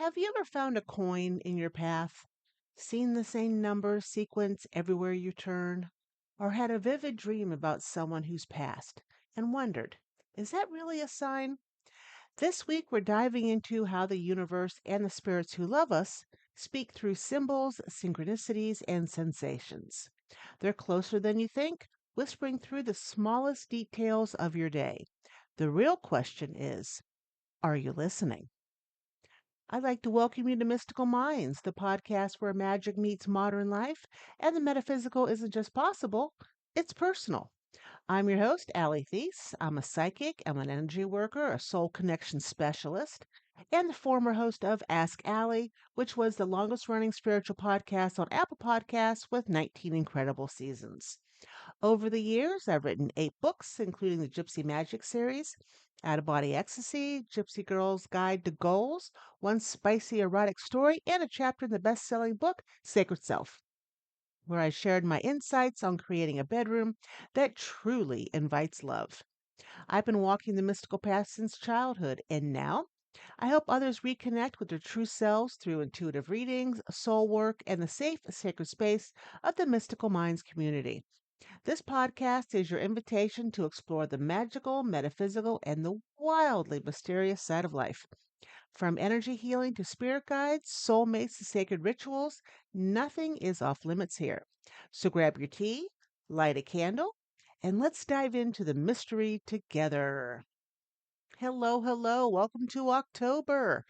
Have you ever found a coin in your path, seen the same number sequence everywhere you turn, or had a vivid dream about someone who's passed and wondered, is that really a sign? This week, we're diving into how the universe and the spirits who love us speak through symbols, synchronicities, and sensations. They're closer than you think, whispering through the smallest details of your day. The real question is, are you listening? I'd like to welcome you to Mystical Minds, the podcast where magic meets modern life and the metaphysical isn't just possible, it's personal. I'm your host, Allie Thies. I'm a psychic, I'm an energy worker, a soul connection specialist, and the former host of Ask Allie, which was the longest running spiritual podcast on Apple Podcasts with 19 incredible seasons. Over the years, I've written 8 books, including the Gypsy Magic series, Out of Body Ecstasy, Gypsy Girl's Guide to Goals, one spicy erotic story, and a chapter in the best selling book, Sacred Self, where I shared my insights on creating a bedroom that truly invites love. I've been walking the mystical path since childhood, and now I help others reconnect with their true selves through intuitive readings, soul work, and the safe, sacred space of the Mystical Minds community. This podcast is your invitation to explore the magical, metaphysical, and the wildly mysterious side of life. From energy healing to spirit guides, soulmates to sacred rituals, nothing is off limits here. So grab your tea, light a candle, and let's dive into the mystery together. Hello, hello. Welcome to October.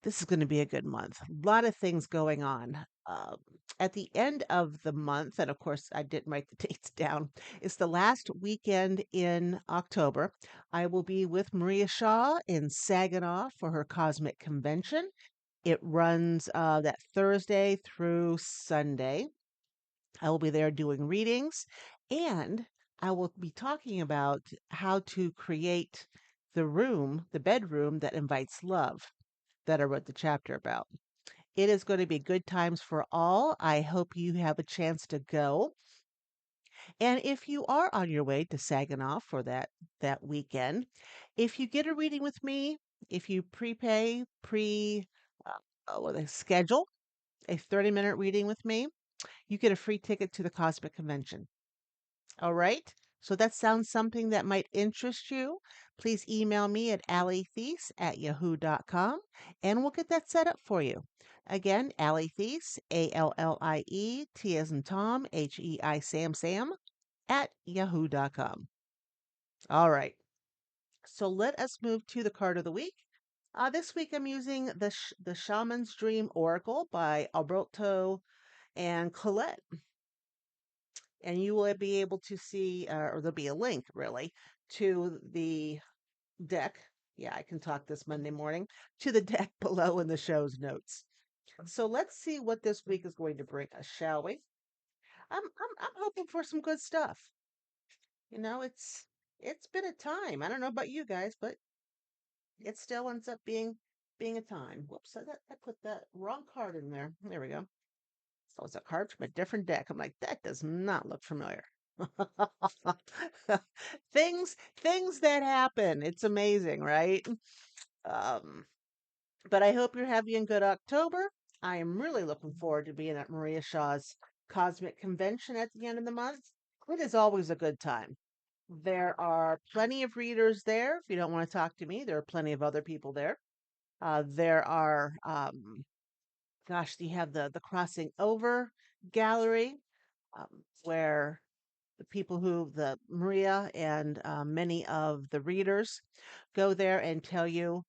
This is going to be a good month. A lot of things going on. At the end of the month, and of course, I didn't write the dates down, it's the last weekend in October. I will be with Maria Shaw in Saginaw for her Cosmic Convention. It runs that Thursday through Sunday. I will be there doing readings, and I will be talking about how to create the bedroom that invites love that I wrote the chapter about. It is going to be good times for all. I hope you have a chance to go. And if you are on your way to Saginaw for that weekend, if you get a reading with me, if you prepay, schedule a 30-minute reading with me, you get a free ticket to the Cosmic Convention. All right. So that sounds something that might interest you. Please email me at alliethies@yahoo.com and we'll get that set up for you. Again, Alliethies, ALLIE, T as in Tom, HEI Sam, at yahoo.com. All right. So let us move to the card of the week. This week I'm using the Shaman's Dream Oracle by Alberto and Colette. And you will be able to see, or there'll be a link really, to the deck. Yeah, I can talk this Monday morning, to the deck below in the show's notes. So let's see what this week is going to bring us, shall we? I'm hoping for some good stuff. You know, it's been a time. I don't know about you guys, but it still ends up being a time. Whoops, I put that wrong card in there. There we go. So it's a card from a different deck. I'm like, that does not look familiar. Things that happen. It's amazing, right? Um, but I hope you're having a good October. I am really looking forward to being at Maria Shaw's Cosmic Convention at the end of the month. It is always a good time. There are plenty of readers there. If you don't want to talk to me, there are plenty of other people there. There are, you have the Crossing Over Gallery, where the Maria and many of the readers go there and tell you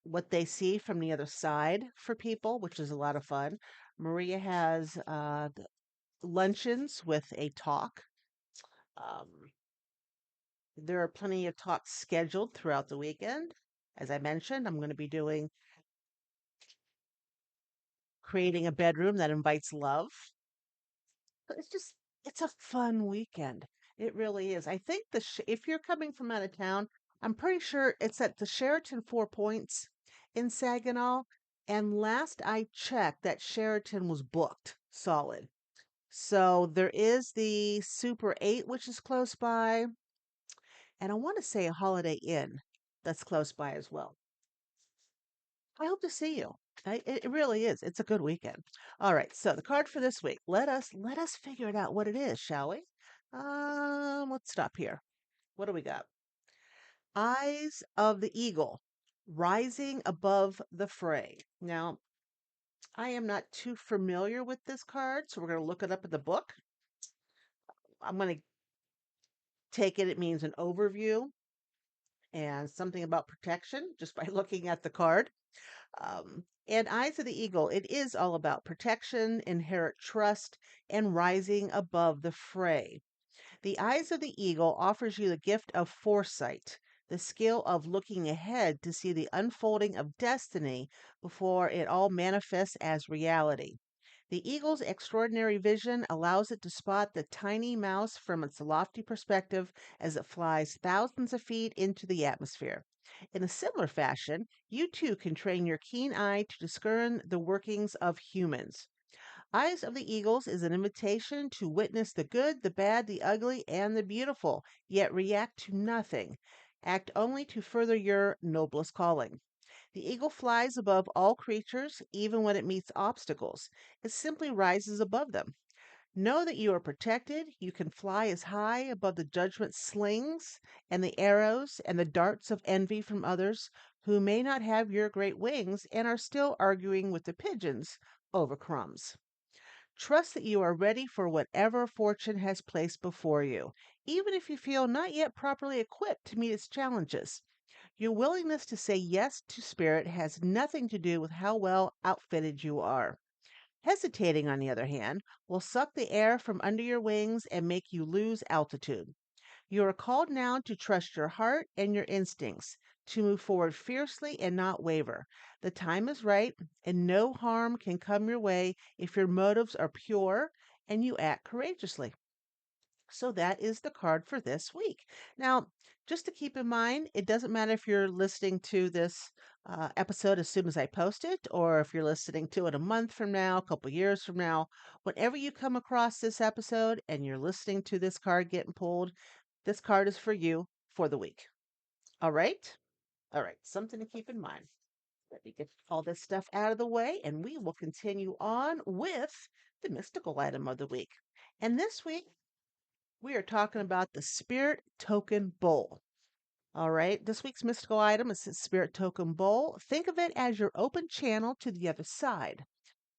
what they see from the other side for people, which is a lot of fun. Maria has luncheons with a talk. Um, there are plenty of talks scheduled throughout the weekend. As I mentioned, I'm going to be doing creating a bedroom that invites love. But it's a fun weekend. It really is. I think if you're coming from out of town, I'm pretty sure it's at the Sheraton Four Points in Saginaw. And last I checked, that Sheraton was booked solid. So there is the Super 8, which is close by. And I want to say a Holiday Inn that's close by as well. I hope to see you. It really is. It's a good weekend. All right. So the card for this week. Let us figure it out what it is, shall we? Let's stop here. What do we got? Eyes of the eagle, rising above the fray. Now, I am not too familiar with this card, so we're going to look it up in the book. I'm going to take it. It means an overview and something about protection just by looking at the card. And Eyes of the Eagle, it is all about protection, inherent trust, and rising above the fray. The Eyes of the Eagle offers you the gift of foresight, the skill of looking ahead to see the unfolding of destiny before it all manifests as reality. The eagle's extraordinary vision allows it to spot the tiny mouse from its lofty perspective as it flies thousands of feet into the atmosphere. In a similar fashion, you too can train your keen eye to discern the workings of humans. Eyes of the Eagles is an invitation to witness the good, the bad, the ugly, and the beautiful, yet react to nothing. Act only to further your noblest calling. The eagle flies above all creatures, even when it meets obstacles. It simply rises above them. Know that you are protected. You can fly as high above the judgment slings and the arrows and the darts of envy from others who may not have your great wings and are still arguing with the pigeons over crumbs. Trust that you are ready for whatever fortune has placed before you, even if you feel not yet properly equipped to meet its challenges. Your willingness to say yes to spirit has nothing to do with how well outfitted you are. Hesitating, on the other hand, will suck the air from under your wings and make you lose altitude. You are called now to trust your heart and your instincts, to move forward fiercely and not waver. The time is right, and no harm can come your way if your motives are pure and you act courageously. So that is the card for this week. Now, just to keep in mind, it doesn't matter if you're listening to this episode as soon as I post it, or if you're listening to it a month from now, a couple years from now. Whenever you come across this episode and you're listening to this card getting pulled, this card is for you for the week. All right? All right. Something to keep in mind. Let me get all this stuff out of the way, and we will continue on with the mystical item of the week. And this week, we are talking about the Spirit Token Bowl. All right, this week's mystical item is the Spirit Token Bowl. Think of it as your open channel to the other side,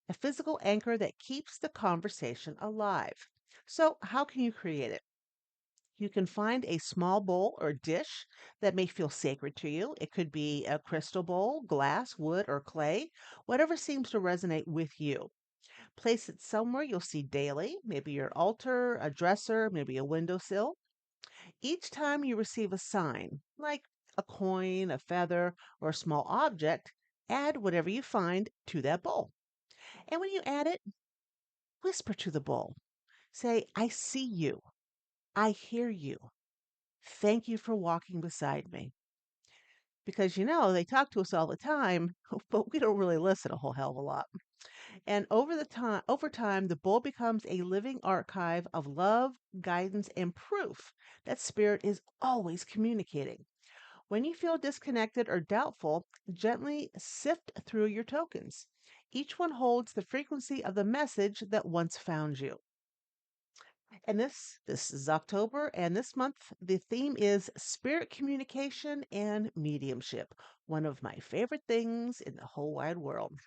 a physical anchor that keeps the conversation alive. So, how can you create it? You can find a small bowl or dish that may feel sacred to you. It could be a crystal bowl, glass, wood, or clay, whatever seems to resonate with you. Place it somewhere you'll see daily, maybe your altar, a dresser, maybe a windowsill. Each time you receive a sign, like a coin, a feather, or a small object, add whatever you find to that bowl. And when you add it, whisper to the bowl. Say, I see you. I hear you. Thank you for walking beside me. Because they talk to us all the time, but we don't really listen a whole hell of a lot. And over time, the bowl becomes a living archive of love, guidance, and proof that spirit is always communicating. When you feel disconnected or doubtful, gently sift through your tokens. Each one holds the frequency of the message that once found you. And this is October, and this month the theme is spirit communication and mediumship, one of my favorite things in the whole wide world.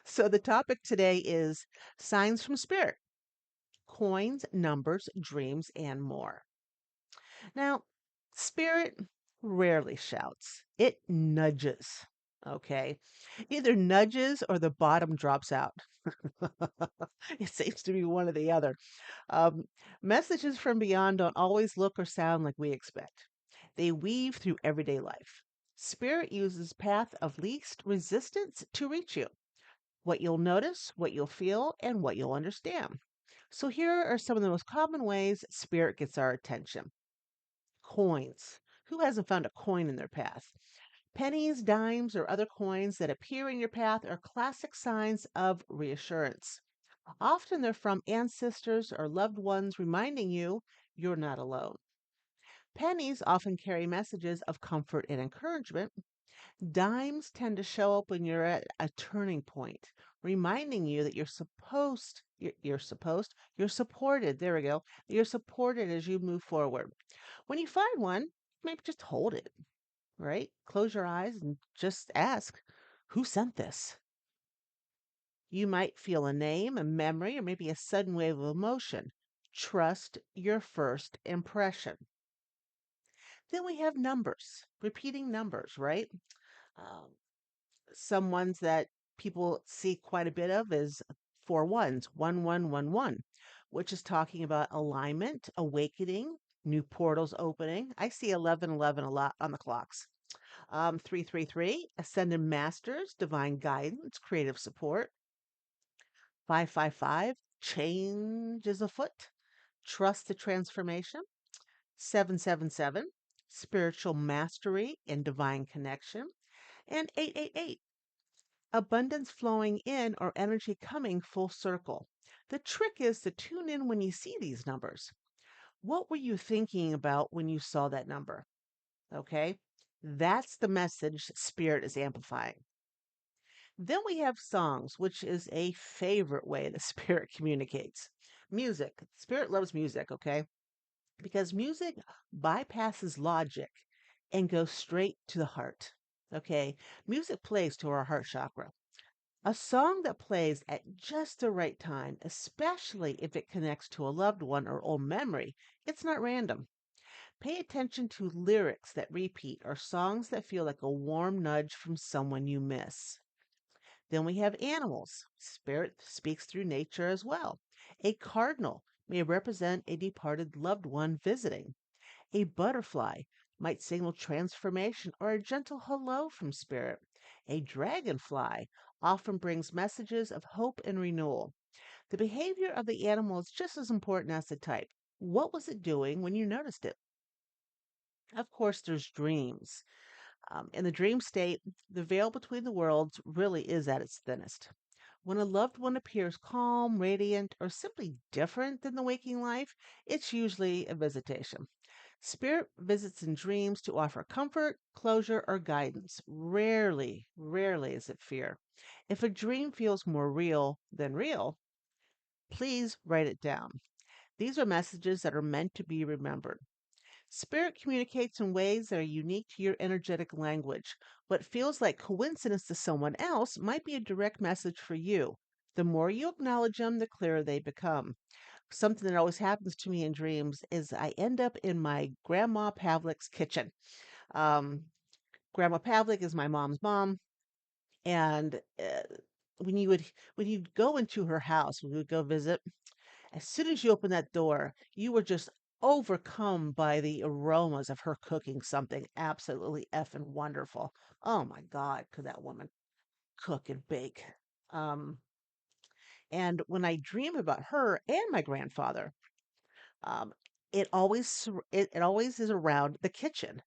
So the topic today is signs from spirit, coins, numbers, dreams, and more. Now, spirit rarely shouts, it nudges. Okay. Either nudges or the bottom drops out. It seems to be one or the other. Um, Messages from beyond don't always look or sound like we expect. They weave through everyday life. Spirit uses path of least resistance to reach you. What you'll notice, what you'll feel, and what you'll understand. So here are some of the most common ways spirit gets our attention. Coins. Who hasn't found a coin in their path? Pennies, dimes, or other coins that appear in your path are classic signs of reassurance. Often they're from ancestors or loved ones reminding you you're not alone. Pennies often carry messages of comfort and encouragement. Dimes tend to show up when you're at a turning point, reminding you that you're supported. There we go. You're supported as you move forward. When you find one, maybe just hold it, right? Close your eyes and just ask, who sent this? You might feel a name, a memory, or maybe a sudden wave of emotion. Trust your first impression. Then we have numbers, repeating numbers, right? Um, some ones that people see quite a bit of is four ones, 1111, which is talking about alignment, awakening, new portals opening. I see 1111 a lot on the clocks. 333, ascended masters, divine guidance, creative support. 555, change is afoot, trust the transformation. 777, spiritual mastery and divine connection. And 888, abundance flowing in or energy coming full circle. The trick is to tune in when you see these numbers. What were you thinking about when you saw that number? Okay. That's the message Spirit is amplifying. Then we have songs, which is a favorite way the Spirit communicates. Music. Spirit loves music, okay? Because music bypasses logic and goes straight to the heart. Okay. Music plays to our heart chakra. A song that plays at just the right time, especially if it connects to a loved one or old memory, it's not random. Pay attention to lyrics that repeat or songs that feel like a warm nudge from someone you miss. Then we have animals. Spirit speaks through nature as well. A cardinal may represent a departed loved one visiting. A butterfly might signal transformation or a gentle hello from spirit. A dragonfly often brings messages of hope and renewal. The behavior of the animal is just as important as the type. What was it doing when you noticed it? Of course, there's dreams. In the dream state, the veil between the worlds really is at its thinnest. When a loved one appears calm, radiant, or simply different than the waking life, it's usually a visitation. Spirit visits in dreams to offer comfort, closure, or guidance. Rarely is it fear. If a dream feels more real than real, please write it down. These are messages that are meant to be remembered. Spirit communicates in ways that are unique to your energetic language. What feels like coincidence to someone else might be a direct message for you. The more you acknowledge them, the clearer they become. Something that always happens to me in dreams is I end up in my grandma Pavlik's kitchen. Um, Grandma Pavlik is my mom's mom, and when you go into her house, when we would go visit, as soon as you open that door, you were just overcome by the aromas of her cooking something absolutely effing wonderful. Oh my God, could that woman cook and bake? Um, and when I dream about her and my grandfather, um, it always is around the kitchen.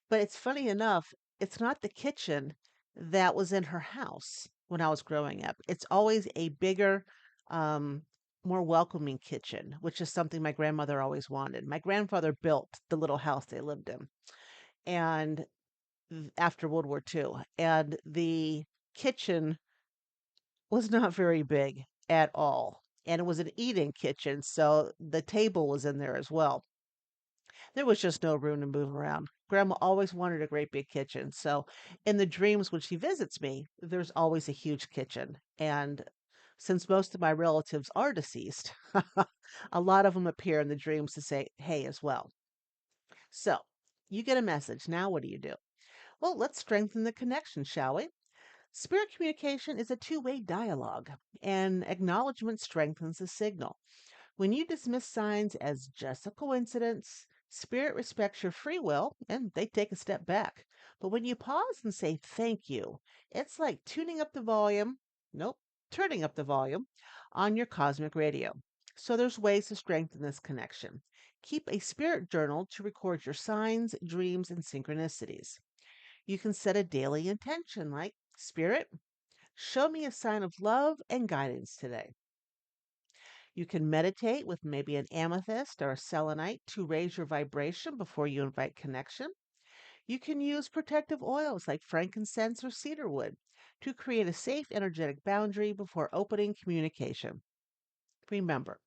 But it's funny enough, it's not the kitchen that was in her house when I was growing up. It's always a bigger, um, more welcoming kitchen, which is something my grandmother always wanted. My grandfather built the little house they lived in, and after World War II, and the kitchen was not very big at all. And it was an eating kitchen, so the table was in there as well. There was just no room to move around. Grandma always wanted a great big kitchen. So in the dreams when she visits me, there's always a huge kitchen. And since most of my relatives are deceased, a lot of them appear in the dreams to say, hey, as well. So you get a message. Now what do you do? Well, let's strengthen the connection, shall we? Spirit communication is a two-way dialogue, and acknowledgement strengthens the signal. When you dismiss signs as just a coincidence, spirit respects your free will and they take a step back. But when you pause and say thank you, it's like tuning up the volume, nope, turning up the volume on your cosmic radio. So there's ways to strengthen this connection. Keep a spirit journal to record your signs, dreams, and synchronicities. You can set a daily intention like, Spirit, show me a sign of love and guidance today. You can meditate with maybe an amethyst or a selenite to raise your vibration before you invite connection. You can use protective oils like frankincense or cedarwood to create a safe energetic boundary before opening communication. Remember,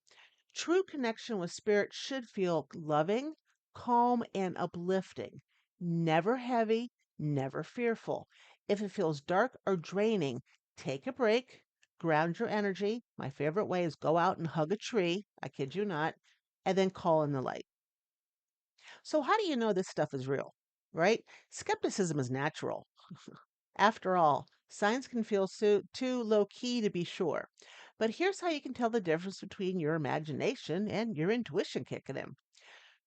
true connection with spirit should feel loving, calm, and uplifting, never heavy, never fearful. If it feels dark or draining, take a break, ground your energy. My favorite way is go out and hug a tree, I kid you not, and then call in the light. So, how do you know this stuff is real? Right? Skepticism is natural. After all, science can feel too low key to be sure. But here's how you can tell the difference between your imagination and your intuition kicking in.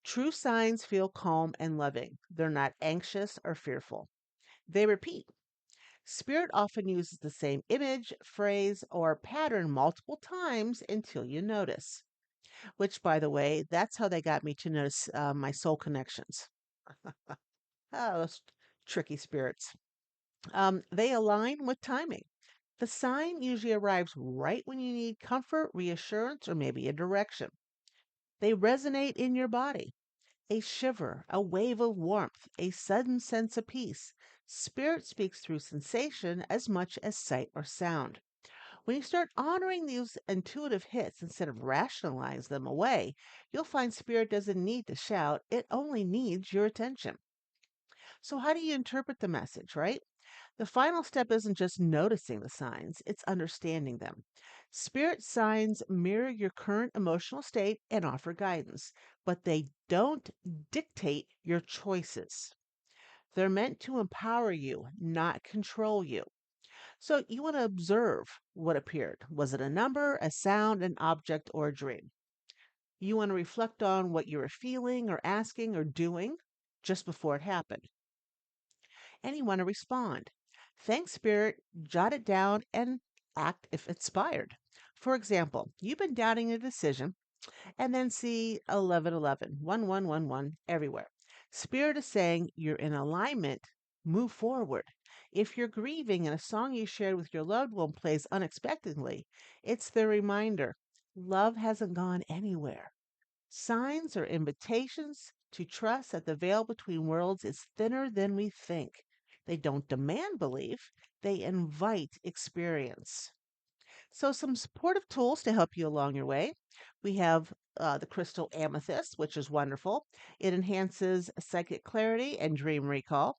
True signs feel calm and loving. They're not anxious or fearful. They repeat. Spirit often uses the same image, phrase, or pattern multiple times until you notice. Which, by the way, that's how they got me to notice my soul connections. Oh, those tricky spirits. They align with timing. The sign usually arrives right when you need comfort, reassurance, or maybe a direction. They resonate in your body. A shiver, a wave of warmth, a sudden sense of peace. Spirit speaks through sensation as much as sight or sound. When you start honoring these intuitive hits instead of rationalize them away, you'll find spirit doesn't need to shout, it only needs your attention. So, how do you interpret the message, right? The final step isn't just noticing the signs, it's understanding them. Spirit signs mirror your current emotional state and offer guidance, but they don't dictate your choices. They're meant to empower you, not control you. So you want to observe what appeared. Was it a number, a sound, an object, or a dream? You want to reflect on what you were feeling or asking or doing just before it happened. And you want to respond. Thank Spirit, jot it down, and act if inspired. For example, you've been doubting a decision and then see 1111, 1111 everywhere. Spirit is saying you're in alignment, move forward. If you're grieving and a song you shared with your loved one plays unexpectedly, it's the reminder love hasn't gone anywhere. Signs are invitations to trust that the veil between worlds is thinner than we think. They don't demand belief, they invite experience. So, some supportive tools to help you along your way. We have the crystal amethyst, which is wonderful. It enhances psychic clarity and dream recall.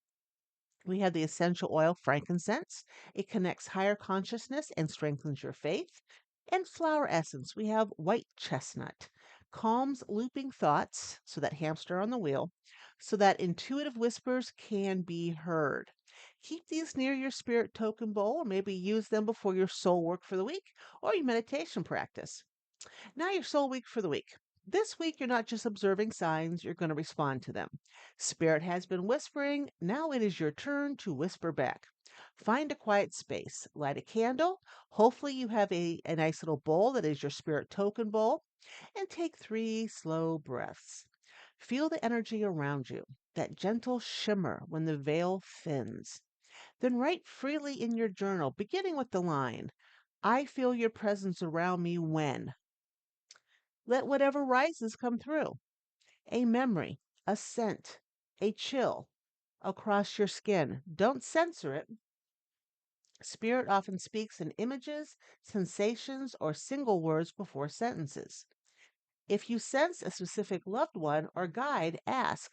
We have the essential oil frankincense. It connects higher consciousness and strengthens your faith. And flower essence, we have white chestnut. Calms looping thoughts, so that hamster on the wheel, so that intuitive whispers can be heard. Keep these near your spirit token bowl, or maybe use them before your soul work for the week or your meditation practice. Now, your soul week for the week. This week, you're not just observing signs, you're going to respond to them. Spirit has been whispering. Now it is your turn to whisper back. Find a quiet space, light a candle. Hopefully, you have a nice little bowl that is your spirit token bowl, and take 3 slow breaths. Feel the energy around you, that gentle shimmer when the veil thins. Then write freely in your journal, beginning with the line, I feel your presence around me when. Let whatever rises come through. A memory, a scent, a chill across your skin. Don't censor it. Spirit often speaks in images, sensations, or single words before sentences. If you sense a specific loved one or guide, ask,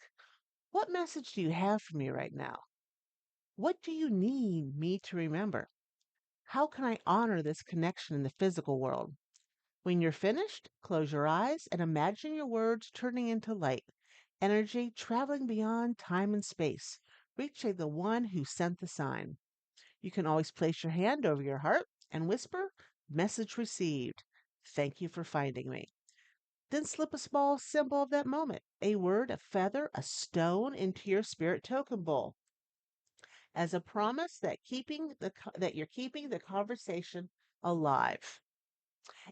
what message do you have for me right now? What do you need me to remember? How can I honor this connection in the physical world? When you're finished, close your eyes and imagine your words turning into light, energy traveling beyond time and space, reaching the one who sent the sign. You can always place your hand over your heart and whisper, message received. Thank you for finding me. Then slip a small symbol of that moment, a word, a feather, a stone into your spirit token bowl as a promise that that you're keeping the conversation alive.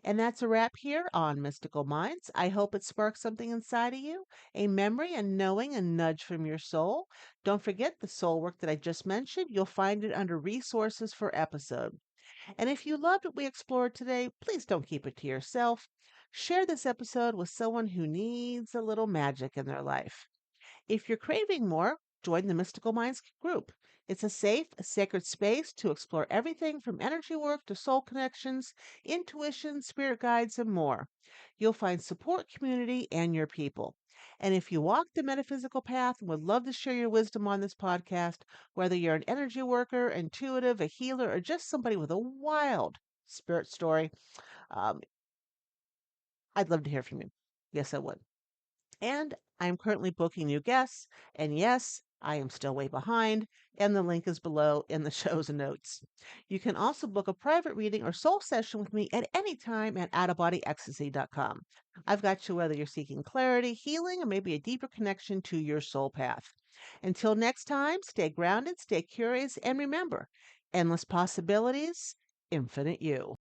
And that's a wrap here on Mystical Minds. I hope it sparks something inside of you, a memory, a knowing, a nudge from your soul. Don't forget the soul work that I just mentioned. You'll find it under resources for episode. And if you loved what we explored today, please don't keep it to yourself. Share this episode with someone who needs a little magic in their life. If you're craving more, join the Mystical Minds group. It's a safe, sacred space to explore everything from energy work to soul connections, intuition, spirit guides, and more. You'll find support, community, and your people. And if you walk the metaphysical path and would love to share your wisdom on this podcast, whether you're an energy worker, intuitive, a healer, or just somebody with a wild spirit story, um, I'd love to hear from you. Yes, I would. And I am currently booking new guests. And yes, I am still way behind. And the link is below in the show's notes. You can also book a private reading or soul session with me at any time at outofbodyecstasy.com. I've got you whether you're seeking clarity, healing, or maybe a deeper connection to your soul path. Until next time, stay grounded, stay curious, and remember endless possibilities, infinite you.